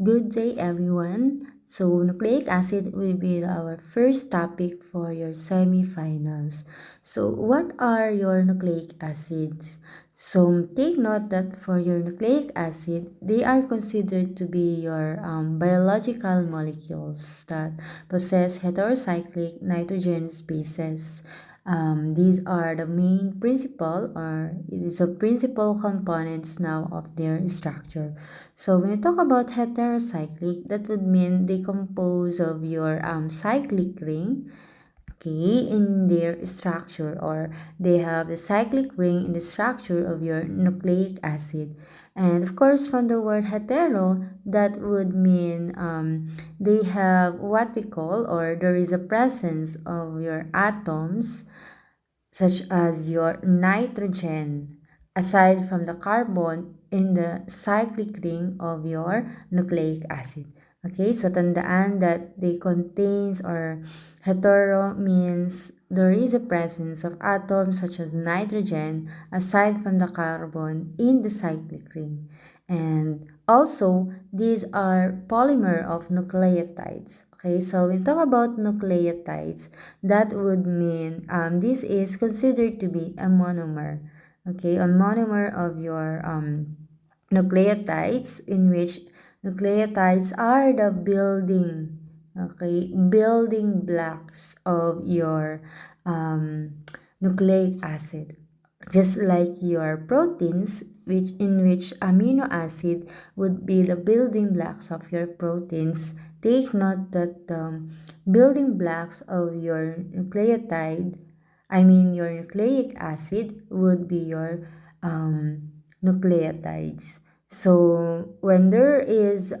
Good day, everyone. So, nucleic acid will be our first topic for your semifinals. So, what are your nucleic acids? So, take note that for your nucleic acid, they are considered to be your biological molecules that possess heterocyclic nitrogen bases. These are the main principal, or it is a principal components now of their structure. So when you talk about heterocyclic, that would mean they compose of your cyclic ring, okay, in their structure, or they have the cyclic ring in the structure of your nucleic acid. And of course, from the word hetero, that would mean they have what we call, or there is a presence of your atoms such as your nitrogen, aside from the carbon in the cyclic ring of your nucleic acid. Okay, so tandaan that they contains, or hetero means there is a presence of atoms such as nitrogen aside from the carbon in the cyclic ring. And also, these are polymer of nucleotides. Okay, so when we talk about nucleotides, that would mean this is considered to be a monomer. Okay, a monomer of your nucleotides, in which nucleotides are the building blocks of your nucleic acid, just like your proteins, which in which amino acid would be the building blocks of your proteins. Take note that the building blocks of your nucleotide, I mean your nucleic acid, would be your nucleotides. So when there is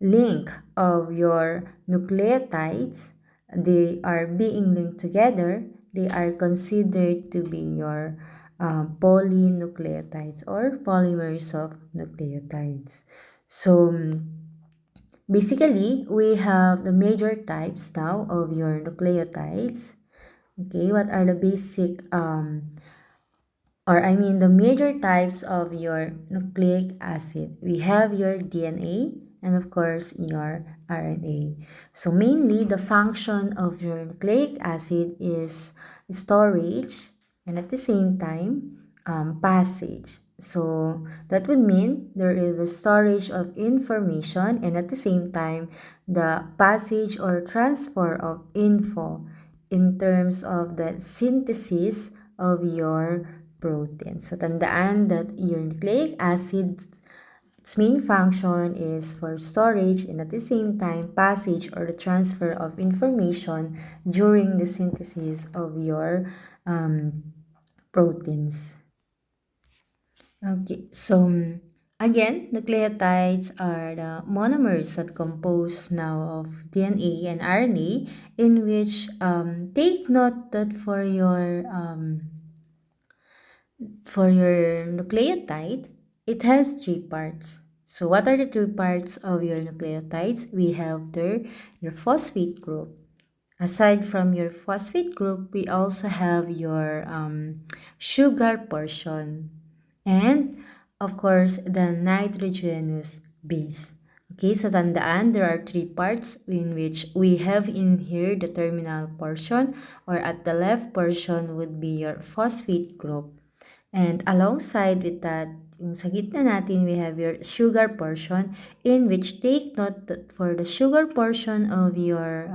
link of your nucleotides, they are being linked together, they are considered to be your polynucleotides, or polymers of nucleotides. So basically, we have the major types now of your nucleotides. Okay, what are the basic or I mean the major types of your nucleic acid? We have your DNA and of course your RNA. So mainly the function of your nucleic acid is storage and at the same time passage. So that would mean there is a storage of information and at the same time the passage or transfer of info in terms of the synthesis of your protein. So tandaan that your nucleic acid, its main function is for storage and at the same time passage or the transfer of information during the synthesis of your proteins. Okay, so again, nucleotides are the monomers that compose now of DNA and RNA, in which take note that for your nucleotide, it has three parts. So what are the three parts of your nucleotides? We have your phosphate group. Aside from your phosphate group, we also have your sugar portion. And of course, the nitrogenous base. Okay, so tandaan, there are three parts in which we have in here the terminal portion, or at the left portion would be your phosphate group. And alongside with that, yung sa gitna natin, we have your sugar portion, in which take note that for the sugar portion of your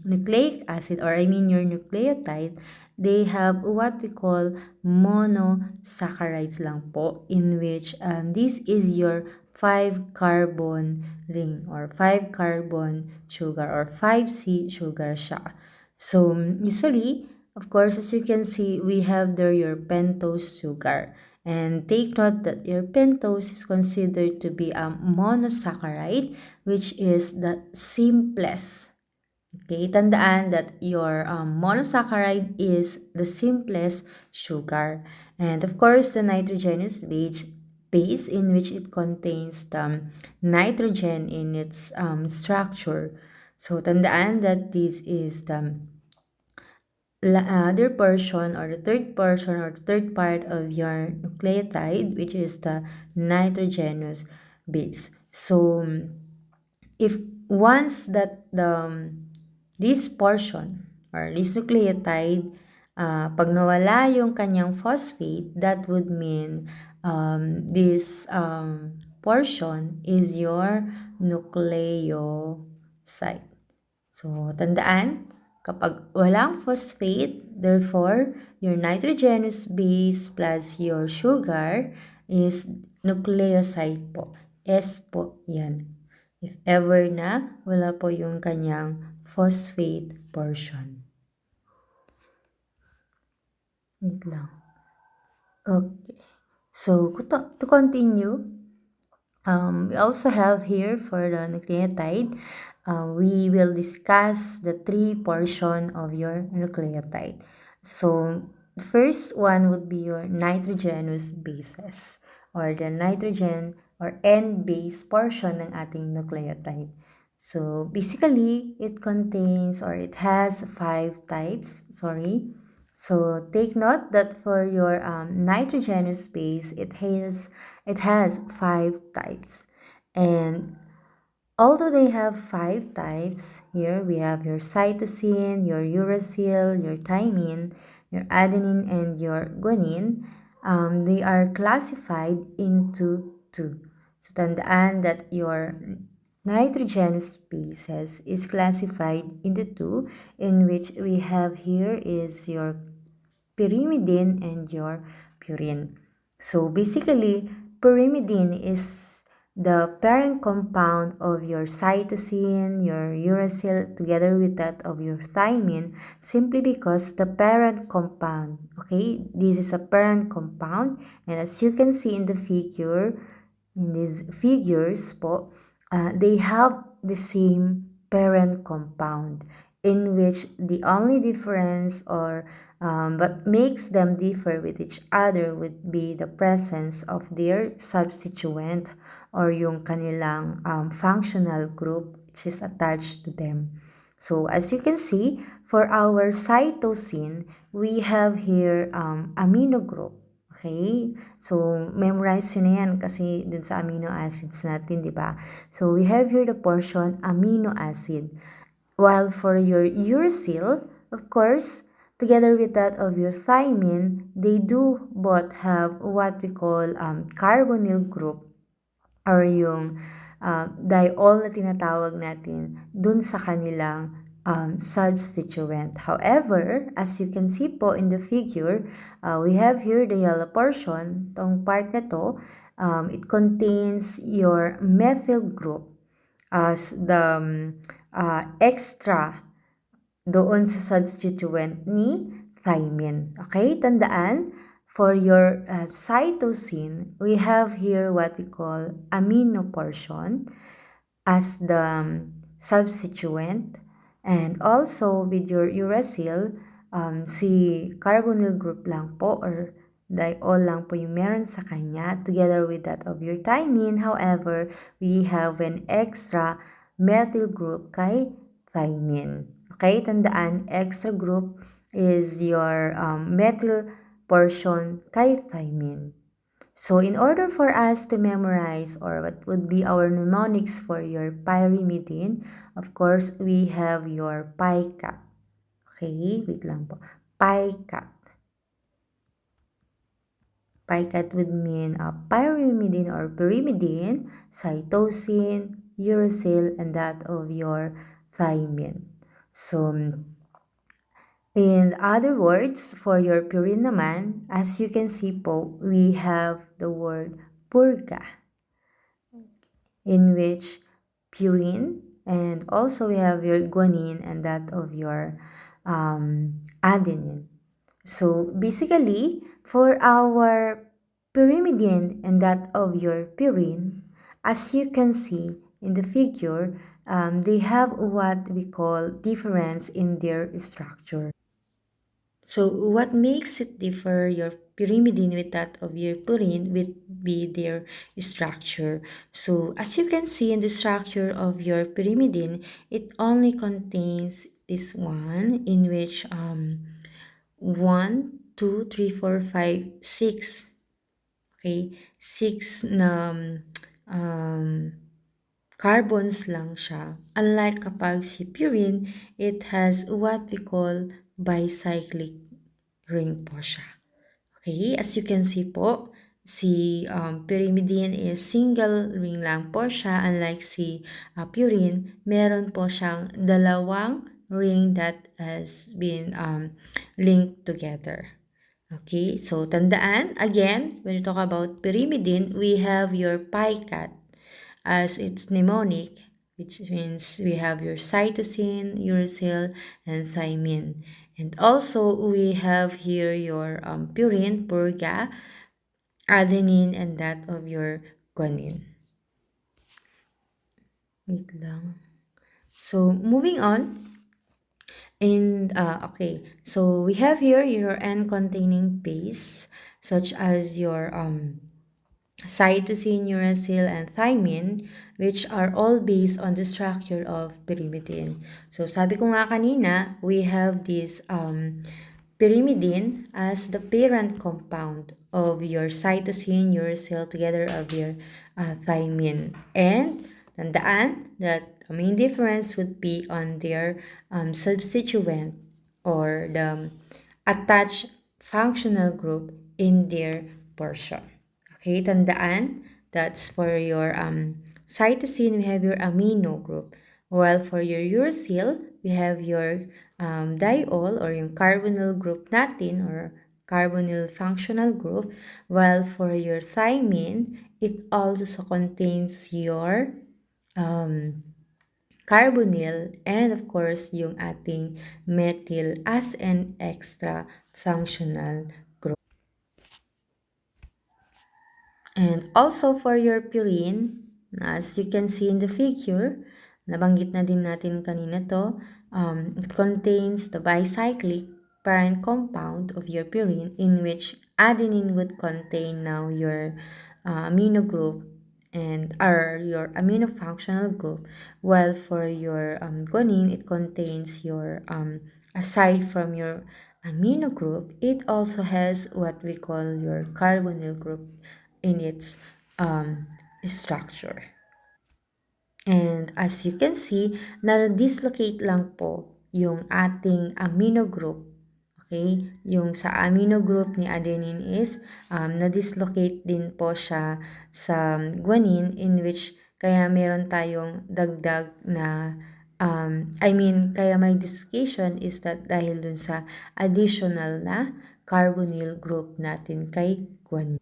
nucleic acid, or I mean your nucleotide, they have what we call monosaccharides lang po, in which this is your 5 carbon ring, or 5 carbon sugar, or 5C sugar siya. So usually, of course, as you can see, we have there your pentose sugar. And take note that your pentose is considered to be a monosaccharide, which is the simplest. Okay, tandaan that your monosaccharide is the simplest sugar. And of course, the nitrogenous base, in which it contains the nitrogen in its structure. So, tandaan that this is the other portion, or the third portion, or the third part of your nucleotide, which is the nitrogenous base. So if once that this portion or this nucleotide, pag nawala yung kanyang phosphate, that would mean this portion is your nucleoside. So, tandaan, kapag walang phosphate, therefore, your nitrogenous base plus your sugar is nucleoside po. S po yan. If ever na wala po yung kanyang phosphate portion. Wait lang. Okay. So, to continue, we also have here for the nucleotide, we will discuss the three portion of your nucleotide. So, the first one would be your nitrogenous bases or the nitrogen or N-base portion ng ating nucleotide. So, basically, it contains or it has 5 types, So, take note that for your nitrogenous base, it has 5 types. And although they have 5 types, here we have your cytosine, your uracil, your thymine, your adenine, and your guanine. They are classified into 2. So, tandaan that your nitrogenous bases is classified into 2, in which we have here is your pyrimidine and your purine. So basically, pyrimidine is the parent compound of your cytosine, your uracil, together with that of your thymine, simply because the parent compound, okay, this is a parent compound, and as you can see in the figure, in these figures po, they have the same parent compound, in which the only difference or what makes them differ with each other would be the presence of their substituent or yung kanilang functional group which is attached to them. So as you can see, for our cytosine, we have here amino group. Okay? So, memorize yun na yan kasi dun sa amino acids natin, di ba? So, we have here the portion amino acid. While for your uracil, of course, together with that of your thymine, they do both have what we call carbonyl group or yung diol na tinatawag natin dun sa kanilang substituent. However, as you can see po in the figure, we have here the yellow portion, tong part na to, it contains your methyl group as the extra doon sa substituent ni thymine. Okay, tandaan, for your cytosine, we have here what we call amino portion as the substituent. And also with your uracil, si carbonyl group lang po or diol lang po yung meron sa kanya together with that of your thymine. However, we have an extra methyl group kay thymine. Okay, tandaan, extra group is your methyl portion kay thymine. So in order for us to memorize or what would be our mnemonics for your pyrimidine, of course, we have your PICAT. Okay, wait lang po. PICAT. PICAT would mean pyrimidine or pyrimidine, cytosine, uracil, and that of your thymine. So, in other words, for your purine naman, as you can see po, we have the word purga, in which purine, and also we have your guanine and that of your adenine. So basically, for our pyrimidine and that of your purine, as you can see in the figure, they have what we call difference in their structure. So what makes it differ your pyrimidine with that of your purine would be their structure. So as you can see in the structure of your pyrimidine, it only contains this one in which 1, 2, 3, 4, 5, 6. Okay, 6 na carbons lang siya. Unlike kapag si purine, it has what we call bicyclic ring po siya. Okay, as you can see po, si pyrimidine is single ring lang po siya. Unlike si purine, meron po siyang dalawang ring that has been linked together. Okay, so tandaan, again, when you talk about pyrimidine, we have your picat as its mnemonic, which means we have your cytosine, uracil, and thymine. And also, we have here your purine, purga, adenine, and that of your guanine. Wait lang. So, moving on. And, okay, so we have here your N-containing base, such as your cytosine, uracil, and thymine, which are all based on the structure of pyrimidine. So sabi ko nga kanina, we have this pyrimidine as the parent compound of your cytosine, uracil, together of your thymine. And tandaan that the main difference would be on their substituent or the attached functional group in their portion. Okay, tandaan, that's for your cytosine, we have your amino group. While for your uracil, we have your diol or yung carbonyl group natin or carbonyl functional group. While for your thymine, it also contains your carbonyl and of course yung ating methyl as an extra functional group. And also for your purine, as you can see in the figure, nabanggit na din natin kanina to, it contains the bicyclic parent compound of your purine in which adenine would contain now your amino group and or your amino functional group, while for your guanine, it contains your aside from your amino group, it also has what we call your carbonyl group in its structure. And as you can see, na-dislocate lang po yung ating amino group. Okay? Yung sa amino group ni adenine is na-dislocate din po siya sa guanine in which kaya meron tayong dagdag na kaya may dislocation is that dahil dun sa additional na carbonyl group natin kay guanine.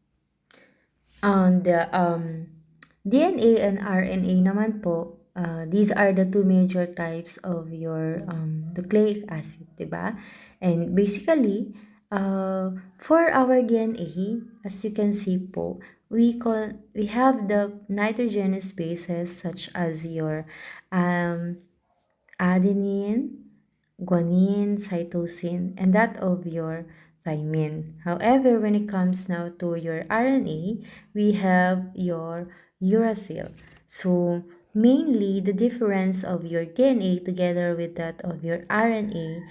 On the DNA and RNA naman po, these are the two major types of your nucleic acid, diba? And basically, for our DNA, as you can see po, we have the nitrogenous bases such as your adenine, guanine, cytosine, and that of your thymine. However, when it comes now to your RNA, we have your uracil. So, mainly the difference of your DNA together with that of your RNA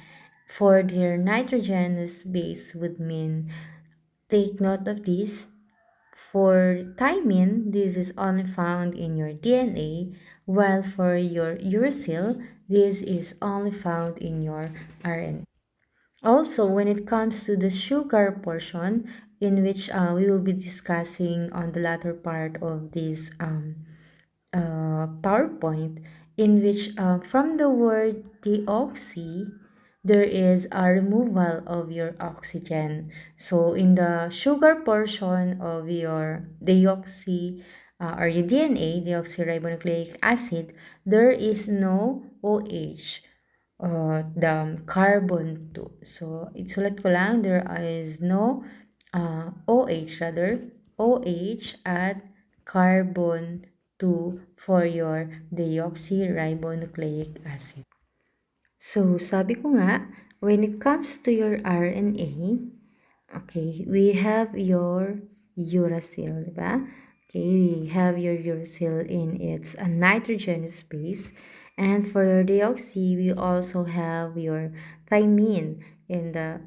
for their nitrogenous base would mean, take note of this, for thymine, this is only found in your DNA, while for your uracil, this is only found in your RNA. Also, when it comes to the sugar portion, in which we will be discussing on the latter part of this PowerPoint, in which from the word deoxy, there is a removal of your oxygen. So in the sugar portion of your deoxy or your DNA, deoxyribonucleic acid, there is no OH, the carbon 2. So isulat ko lang, there is no OH, rather OH at carbon 2 for your deoxyribonucleic acid. So, sabi ko nga, when it comes to your RNA, okay, we have your uracil, diba? Okay, we have your uracil in its nitrogenous base. And for your deoxy, we also have your thymine in the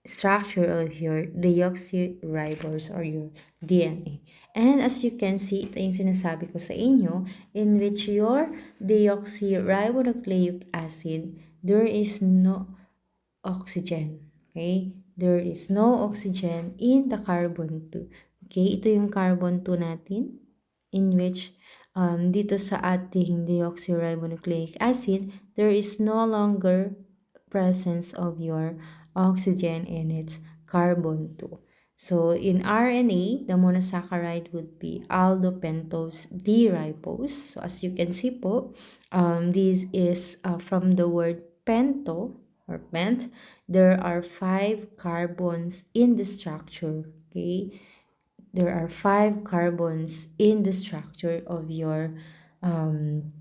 structure of your deoxyribose or your DNA. And as you can see, ito yung sinasabi ko sa inyo, in which your deoxyribonucleic acid, there is no oxygen. Okay? There is no oxygen in the carbon 2. Okay? Ito yung carbon 2 natin, in which dito sa ating deoxyribonucleic acid, there is no longer presence of your oxygen in its carbon 2. So in RNA, the monosaccharide would be aldopentose D-ribose. So as you can see po, this is from the word pento or pent. There are 5 carbons in the structure. Okay, there are 5 carbons in the structure of your um,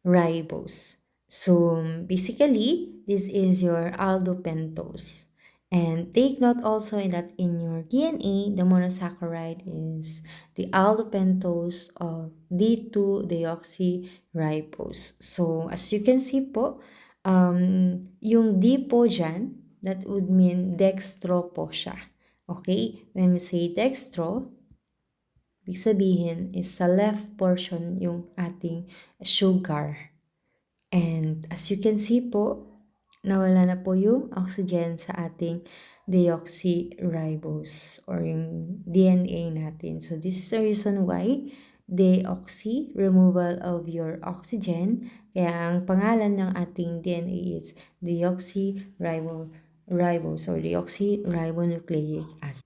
ribose. So basically, this is your aldopentose. And take note also in that in your DNA, the monosaccharide is the aldopentose of D2-deoxyribose. So as you can see po, yung D po dyan, that would mean dextro po siya. Okay? When we say dextro, ibig sabihin is sa left portion yung ating sugar. And as you can see po, nawala na po yung oxygen sa ating deoxyribose or yung DNA natin. So this is the reason why deoxy, removal of your oxygen. Kaya ang pangalan ng ating DNA is deoxyribose or deoxyribonucleic acid.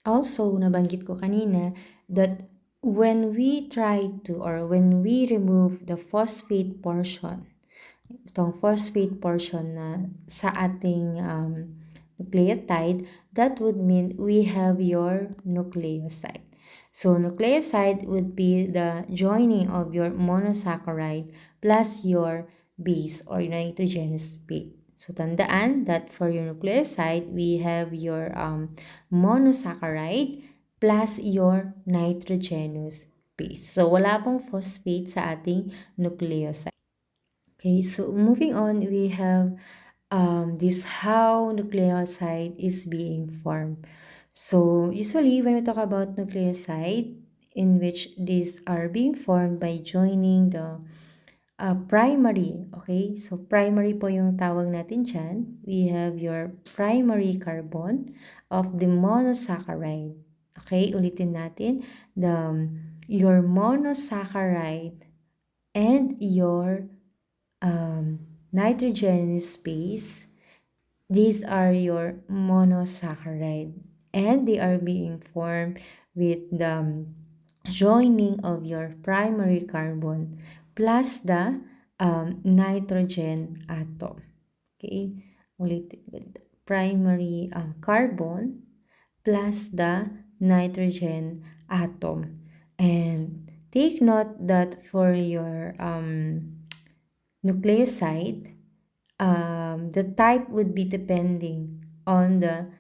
Also, nabanggit ko kanina that when we try to or when we remove the phosphate portion, itong phosphate portion na sa ating nucleotide, that would mean we have your nucleoside. So, nucleoside would be the joining of your monosaccharide plus your base or nitrogenous base. So, tandaan that for your nucleoside, we have your monosaccharide plus your nitrogenous base. So, wala pong phosphate sa ating nucleoside. Okay, so moving on, we have this how nucleoside is being formed. So, usually, when we talk about nucleoside, in which these are being formed by joining the primary, okay? So, primary po yung tawag natin dyan. We have your primary carbon of the monosaccharide. Okay, ulitin natin. Your monosaccharide and your nitrogenous base, these are your monosaccharide. And they are being formed with the joining of your primary carbon plus the nitrogen atom. Okay, ulit, primary carbon plus the nitrogen atom. And take note that for your nucleoside, the type would be depending on the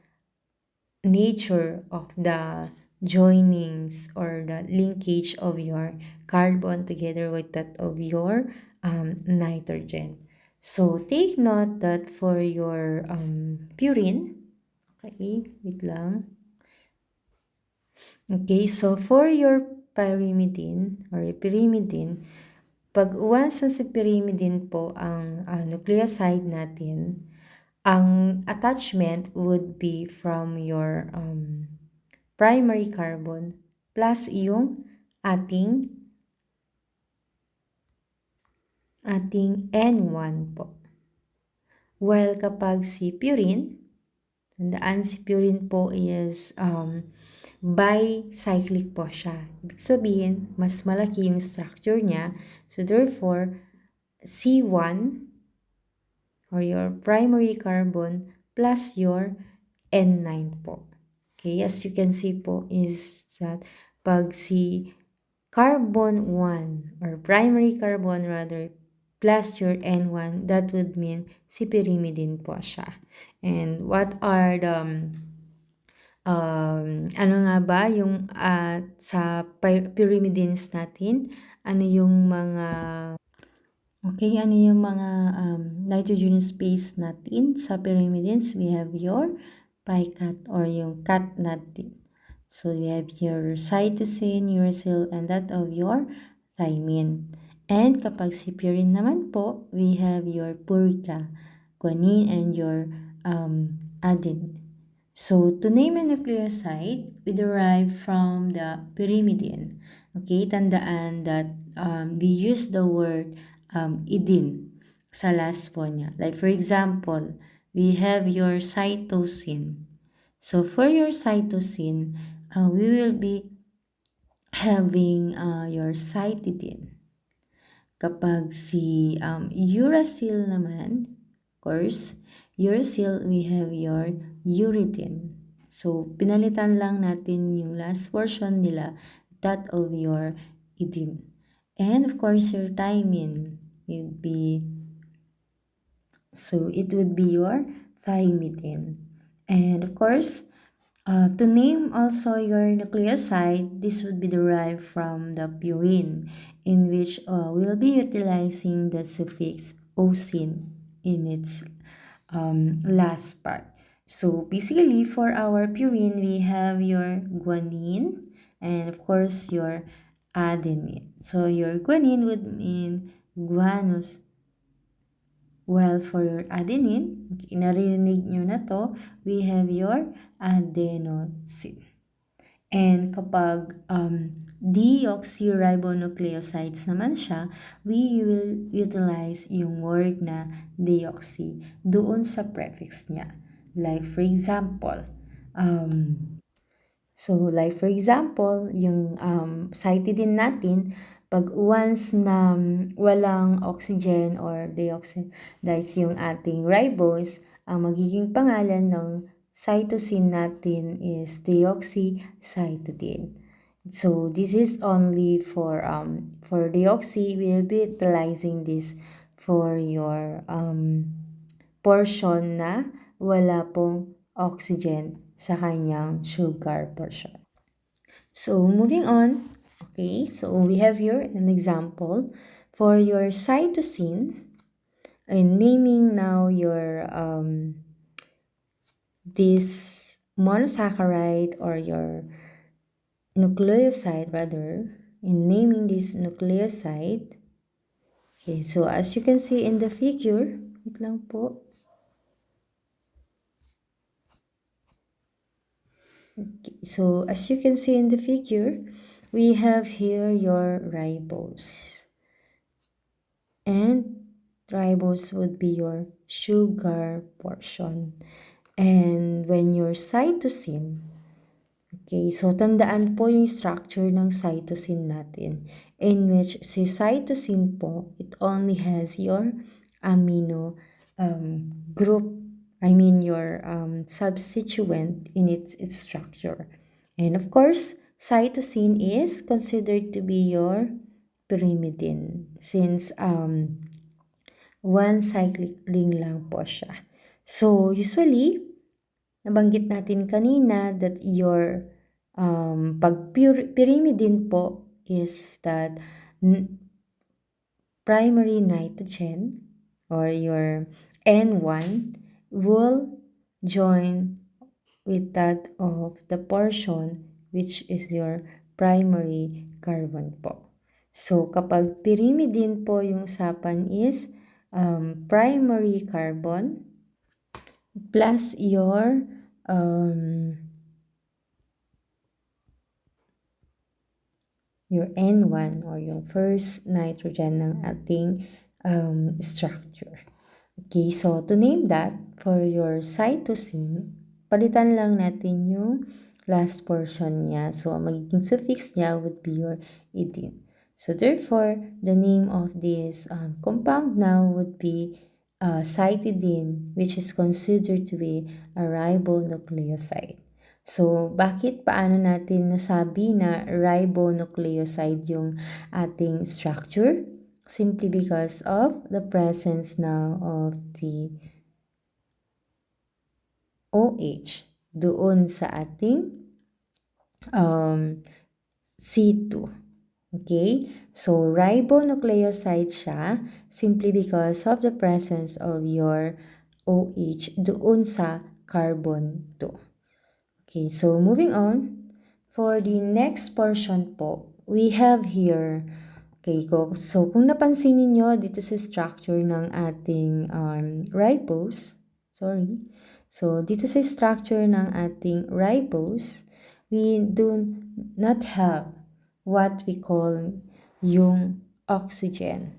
nature of the joinings or the linkage of your carbon together with that of your nitrogen. So take note that for your purine, okay, wait lang. Okay, so for your pyrimidine or pyrimidine, pag once na si pyrimidine po ang nucleoside natin, ang attachment would be from your primary carbon plus yung ating N1 po. While kapag si purine, tandaan si purine po is bicyclic po siya. Ibig sabihin, mas malaki yung structure niya. So therefore, C1 or your primary carbon plus your N9 po. Okay, as you can see po is that pag si carbon 1 or primary carbon rather plus your N1, that would mean si pyrimidine po siya. And what are the ano nga ba yung sa pyrimidines natin, ano yung mga okay, ano yung mga nitrogenous base natin sa pyrimidines? We have your picat or yung cat natin. So you have your cytosine, uracil, and that of your thymine. And kapag si purine naman po, we have your purica, guanine, and your adenine. So to name a nucleoside, we derive from the pyrimidine. Okay, tandaan that we use the word idin sa last po niya. Like for example, we have your cytosine. So for your cytosine, we will be having your cytidine. Kapag si uracil naman, of course, uracil, we have your uridine. So, pinalitan lang natin yung last portion nila, that of your idine. And of course, your thymine would be, so it would be your thymidine. And of course, to name also your nucleoside, this would be derived from the purine, in which we'll be utilizing the suffix "-ocene" in its last part. So basically, for our purine, we have your guanine and of course your adenine. So your guanine would mean guanus, while for your adenine, narinig nyo na to, we have your adenosine. And kapag deoxyribonucleosides naman siya, we will utilize yung word na deoxy doon sa prefix niya. Like for example, like for example, yung cytidine natin, pag once na walang oxygen or deoxidize yung ating ribose, ang magiging pangalan ng cytosine natin is deoxycytidine. So this is only for deoxy. We'll be utilizing this for your portion na wala pong oxygen sa kanyang sugar portion. So moving on, okay, so we have here an example for your cytosine and naming now your this monosaccharide or your nucleoside rather, in naming this nucleoside. Okay, so as you can see in the figure, wait lang po. Okay, so as you can see in the figure, we have here your ribose. And ribose would be your sugar portion. And when your cytosine, okay, so tandaan po yung structure ng cytosine natin, in which si cytosine po, it only has your amino group, I mean your substituent in its structure. And of course, cytosine is considered to be your pyrimidine since one cyclic ring lang po siya. So usually, nabanggit natin kanina that your pag pyrimidine po is that primary nitrogen or your N1 will join with that of the portion which is your primary carbon po. So kapag pyrimidine po yung usapan is primary carbon plus your N1 or yung first nitrogen ng ating structure. Okay, so to name that, for your cytosine, palitan lang natin yung last portion niya. So, ang magiging suffix niya would be your idine. So, therefore, the name of this compound now would be cytidine, which is considered to be a ribonucleoside. So, paano natin nasabi na ribonucleoside yung ating structure? Simply because of the presence now of the OH doon sa ating C2. Okay? So, ribonucleoside siya simply because of the presence of your OH doon sa carbon 2. Okay, so moving on. For the next portion po, we have here, okay, so kung napansin niyo dito sa structure ng ating ribose, sorry, so dito sa structure ng ating ribose, we do not have what we call yung oxygen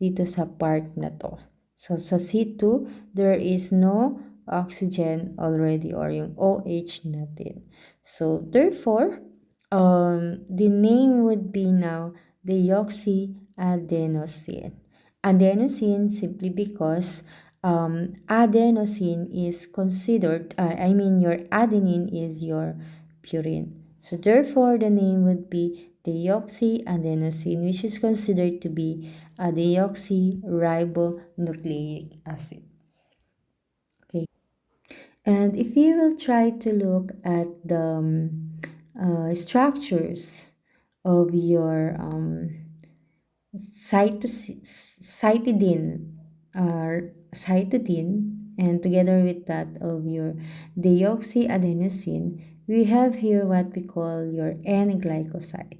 dito sa part na to. So, sa C2, there is no oxygen already or yung OH natin. So, therefore, the name would be now deoxyadenosine. Adenosine simply because adenosine is considered, your adenine is your purine. So therefore, the name would be deoxyadenosine, which is considered to be a deoxyribonucleic acid. Okay. And if you will try to look at the structures of your cytidine, cytidine, and together with that of your deoxyadenosine, we have here what we call your N-glycoside.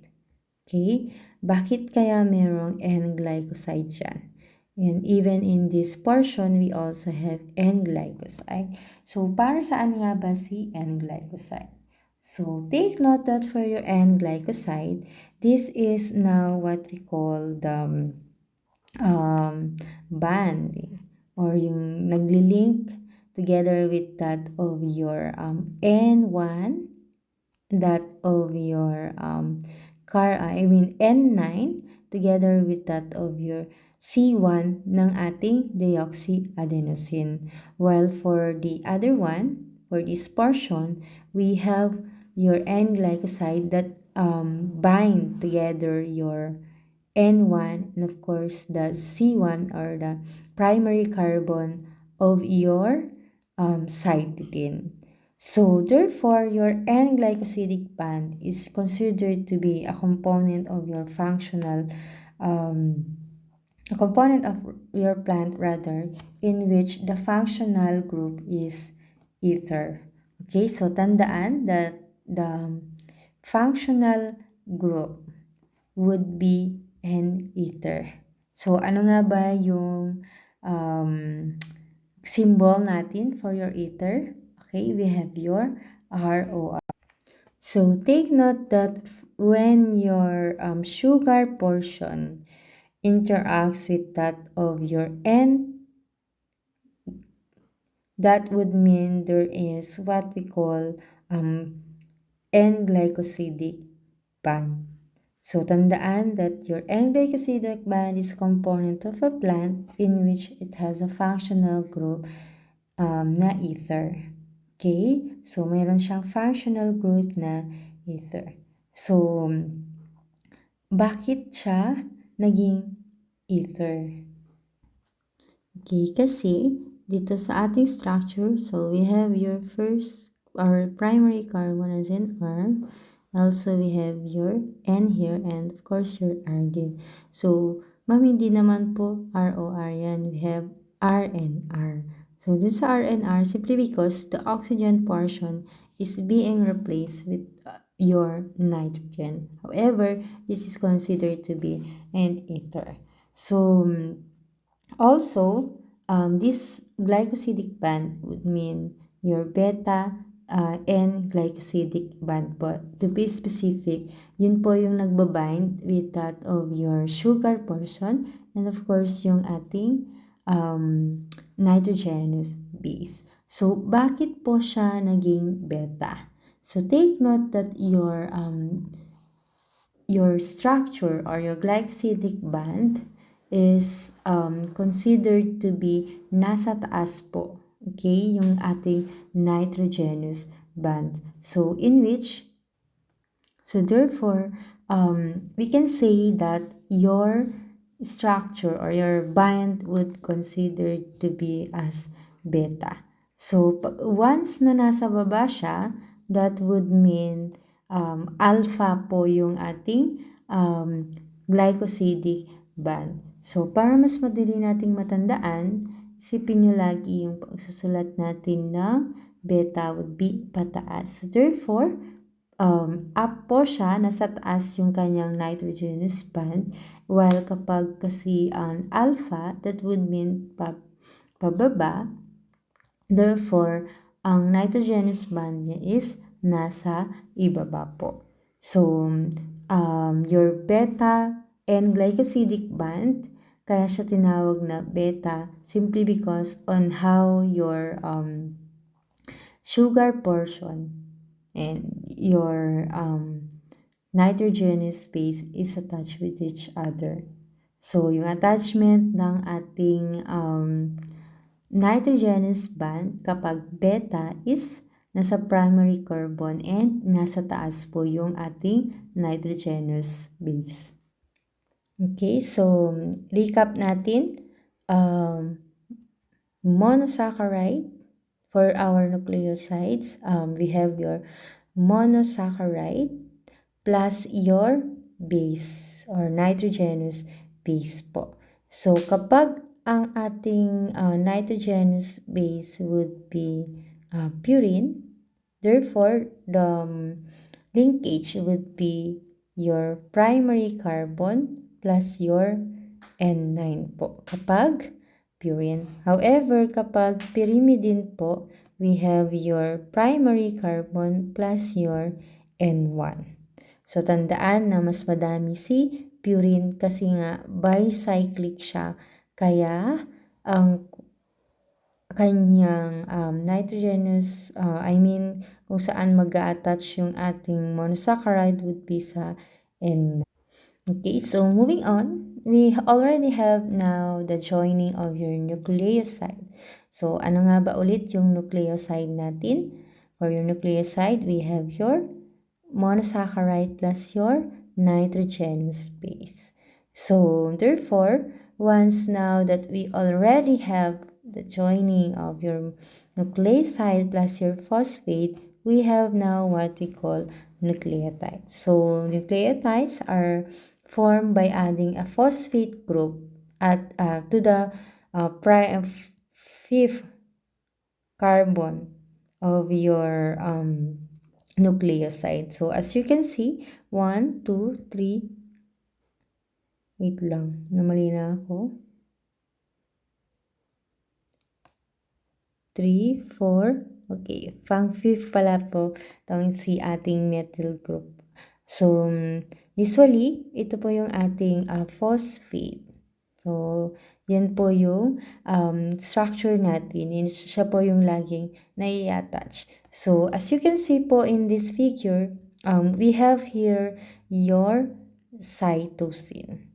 Okay? Bakit kaya merong N-glycoside dyan? And even in this portion, we also have N-glycoside. So, para saan nga ba si N-glycoside? So, take note that for your N-glycoside, this is now what we call the band or yung naglilink together with that of your N1, that of your N9 together with that of your C1 ng ating deoxyadenosine. While for the other one, for this portion, we have your N-glycoside that bind together your N1 and of course the C1 or the primary carbon of your cytidine. So therefore, your N-glycosidic band is considered to be a component of your a component of your plant rather, in which the functional group is ether. Okay, so tandaan that the functional group would be an ether. So ano nga ba yung symbol natin for your ether? Okay, we have your ROR. So take note that when your sugar portion interacts with that of your N, that would mean there is what we call N-glycosidic band. So tandaan that your N-glycosidic band is a component of a plant in which it has a functional group na ether. Okay? So, mayroon siyang functional group na ether. So, bakit siya naging ether? Okay, kasi dito sa ating structure, so we have your first or primary carbon as in R. Also, we have your N here and of course your R din. So, ma'am, hindi naman po ROR yan. We have R and R. So, dun sa R and R, simply because the oxygen portion is being replaced with your nitrogen. However, this is considered to be an ether. So, also, this glycosidic band would mean your beta N-glycosidic band. But to be specific, yun po yung nagbabind with that of your sugar portion and of course yung ating nitrogenous base. So, bakit po siya naging beta? So, take note that your structure or your glycosidic band is considered to be nasa taas po. Okay? Yung ating nitrogenous band. So, therefore, we can say that your structure or your band would consider to be as beta. So, once na nasa baba siya, that would mean alpha po yung ating glycosidic band. So, para mas madali nating matandaan, isipin nyo lagi yung pagsusulat natin ng beta would be pataas. So, therefore, up po siya, nasa taas yung kanyang nitrogenous band, while kapag kasi ang alpha, that would mean pababa, therefore, ang nitrogenous band niya is nasa ibaba po. So, your beta and glycosidic band, kaya siya tinawag na beta simply because on how your sugar portion and your nitrogenous base is attached with each other. So, yung attachment ng ating nitrogenous band kapag beta is nasa primary carbon and nasa taas po yung ating nitrogenous base. Okay, so recap natin. Monosaccharide for our nucleosides, we have your monosaccharide plus your base or nitrogenous base po. So, kapag ang ating nitrogenous base would be purine, therefore, the linkage would be your primary carbon plus your N9 po kapag purine. However, kapag pyrimidine po, we have your primary carbon plus your N1. So, tandaan na mas madami si purine kasi nga bicyclic siya. Kaya, ang kanyang nitrogenous, kung saan mag-a-attach yung ating monosaccharide would be sa N. Okay, so moving on, we already have now the joining of your nucleoside. So, ano nga ba ulit yung nucleoside natin? For your nucleoside, we have your monosaccharide plus your nitrogenous base. So, therefore, once now that we already have the joining of your nucleoside plus your phosphate, we have now what we call nucleotides. So, nucleotides are formed by adding a phosphate group to the fifth carbon of your nucleoside. So, as you can see, 1, 2, 3, wait lang, namali na ako. 3, 4, okay, pang fifth pala po itong si ating methyl group. So, usually, ito po yung ating phosphate. So, yan po yung structure natin. Siya po yung laging nai-attach. So, as you can see po in this figure, we have here your cytosine.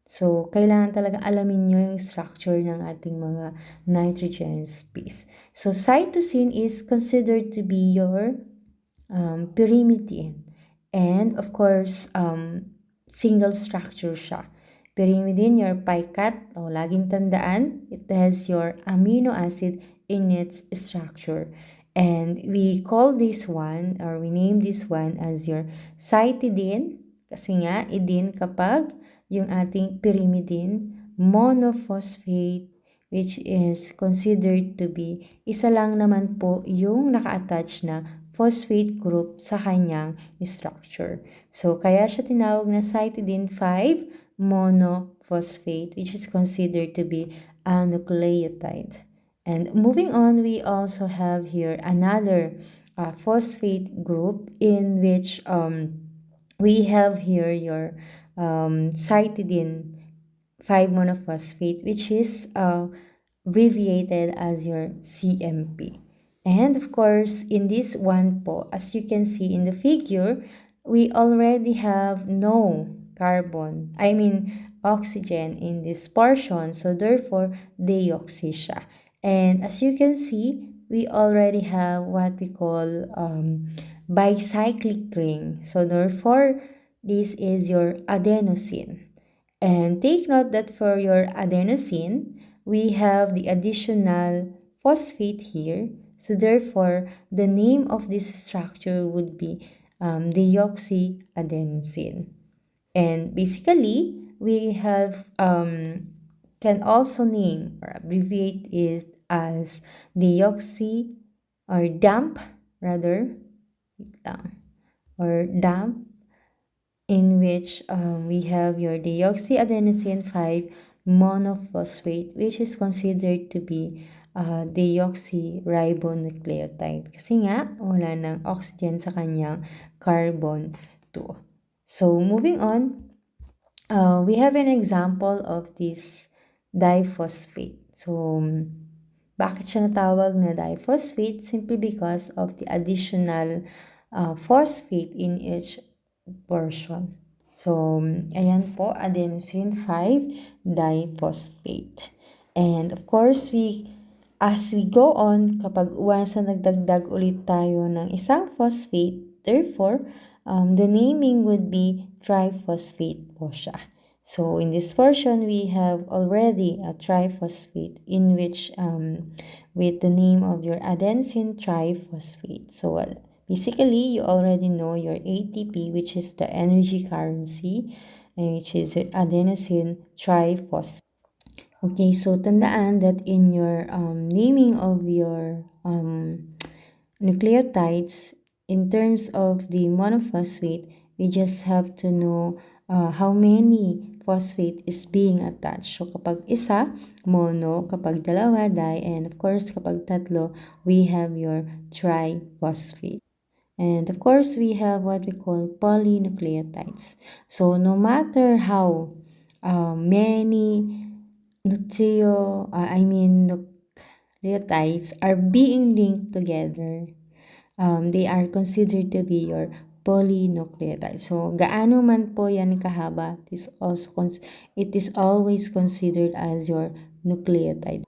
So, kailangan talaga alamin nyo yung structure ng ating mga nitrogenous base. So, cytosine is considered to be your pyrimidine. And, of course, single structure siya. Pyrimidine, your picat, laging tandaan, it has your amino acid in its structure. And we call this one, or we name this one as your cytidine, kasi nga, idin kapag yung ating pyrimidine monophosphate, which is considered to be isa lang naman po yung naka-attach na phosphate group sa kanyang structure. So, kaya siya tinawag na cytidine 5 monophosphate, which is considered to be a nucleotide. And moving on, we also have here another phosphate group in which we have here your cytidine 5 monophosphate, which is abbreviated as your CMP. And of course, in this one po, as you can see in the figure, we already have no oxygen in this portion. So therefore, deoxy siya. And as you can see, we already have what we call bicyclic ring. So therefore, this is your adenosine. And take note that for your adenosine, we have the additional phosphate here. So therefore, the name of this structure would be deoxyadenosine. And basically, we have can also name or abbreviate it as deoxy or DAMP rather. or damp, in which we have your deoxyadenosine 5 monophosphate, which is considered to be deoxyribonucleotide. Kasi nga, wala ng oxygen sa kanyang carbon 2. So, moving on, we have an example of this diphosphate. So, bakit siya natawag na diphosphate? Simply because of the additional phosphate in each portion. So, ayan po, adenosine 5 diphosphate. And of course, as we go on, kapag once na nagdagdag ulit tayo ng isang phosphate, therefore, the naming would be triphosphate po siya. So, in this portion, we have already a triphosphate in which, with the name of your adenosine triphosphate. So, basically, you already know your ATP, which is the energy currency, which is adenosine triphosphate. Okay, so tandaan that in your naming of your nucleotides, in terms of the monophosphate, we just have to know how many phosphate is being attached. So kapag isa, mono, kapag dalawa, di, and of course kapag tatlo, we have your triphosphate. And of course, we have what we call polynucleotides. So no matter how many nucleotides are being linked together, they are considered to be your polynucleotides. So, gaano man po yan kahaba, it is always considered as your nucleotide.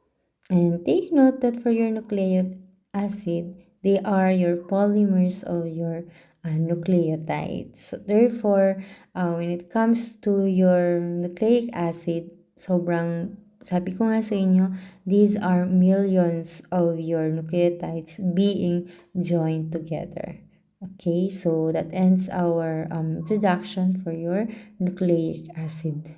And take note that for your nucleic acid, they are your polymers of your nucleotides. So therefore, when it comes to your nucleic acid, sobrang, sabi ko nga sa inyo, these are millions of your nucleotides being joined together. Okay, so that ends our introduction for your nucleic acid.